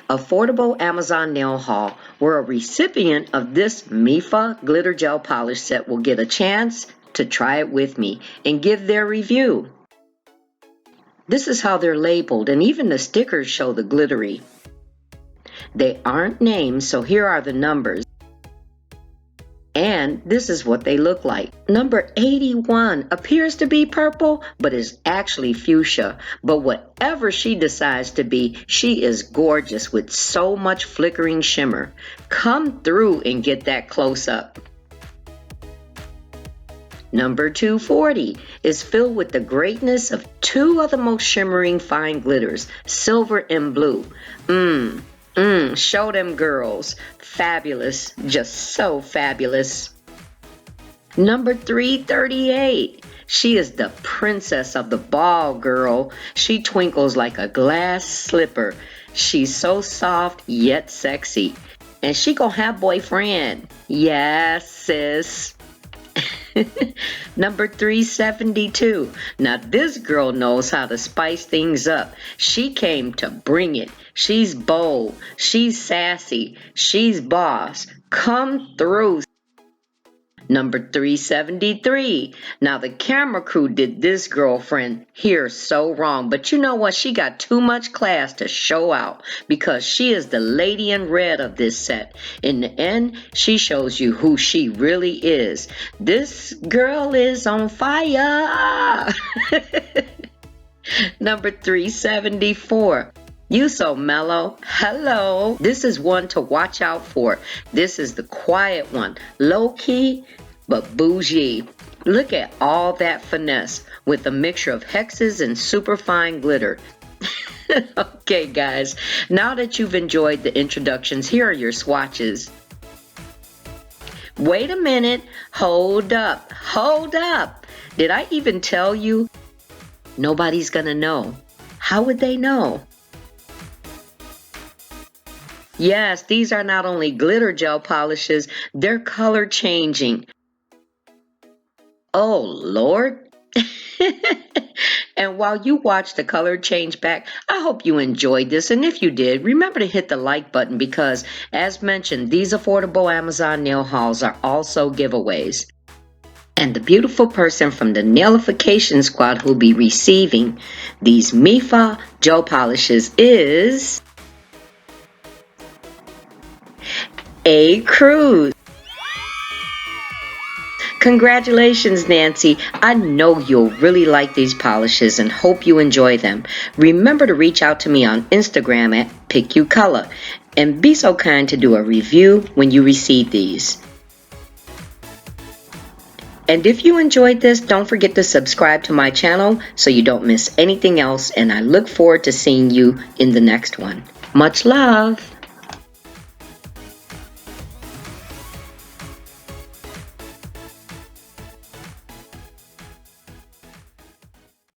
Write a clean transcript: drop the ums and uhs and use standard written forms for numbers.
affordable Amazon nail haul where a recipient of this Mefa glitter gel polish set will get a chance to try it with me and give their review. This is how they're labeled, and even the stickers show the glittery. They aren't named, so here are the numbers. And this is what they look like. Number 81 appears to be purple, but is actually fuchsia. But whatever she decides to be, she is gorgeous with so much flickering shimmer. Come through and get that close up. Number 240 is filled with the greatness of two of the most shimmering fine glitters, silver and blue. Show them girls. Fabulous. Just so fabulous. Number 338. She is the princess of the ball, girl. She twinkles like a glass slipper. She's so soft yet sexy. And she gonna have boyfriend. Yes, sis. Number 372. Now this girl knows how to spice things up. She came to bring it. She's bold. She's sassy. She's boss. Come through. Number 373. Now the camera crew did this girlfriend here so wrong, but you know what? She got too much class to show out because she is the lady in red of this set. In the end, she shows you who she really is. This girl is on fire. Number 374. You so mellow. Hello. This is one to watch out for. This is the quiet one. Low-key, but bougie. Look at all that finesse with a mixture of hexes and superfine glitter. Okay, guys. Now that you've enjoyed the introductions, here are your swatches. Wait a minute. Hold up. Hold up. Did I even tell you? Nobody's gonna know. How would they know? Yes, these are not only glitter gel polishes, they're color changing. Oh, Lord. And while you watch the color change back, I hope you enjoyed this. And if you did, remember to hit the like button because, as mentioned, these affordable Amazon nail hauls are also giveaways. And the beautiful person from the Nailification Squad who'll be receiving these Mefa gel polishes is Cruz. Congratulations, Nancy. I know you'll really like these polishes and hope you enjoy them. Remember to reach out to me on Instagram at PickYouColor and be so kind to do a review when you receive these. And if you enjoyed this, don't forget to subscribe to my channel so you don't miss anything else, and I look forward to seeing you in the next one. Much love!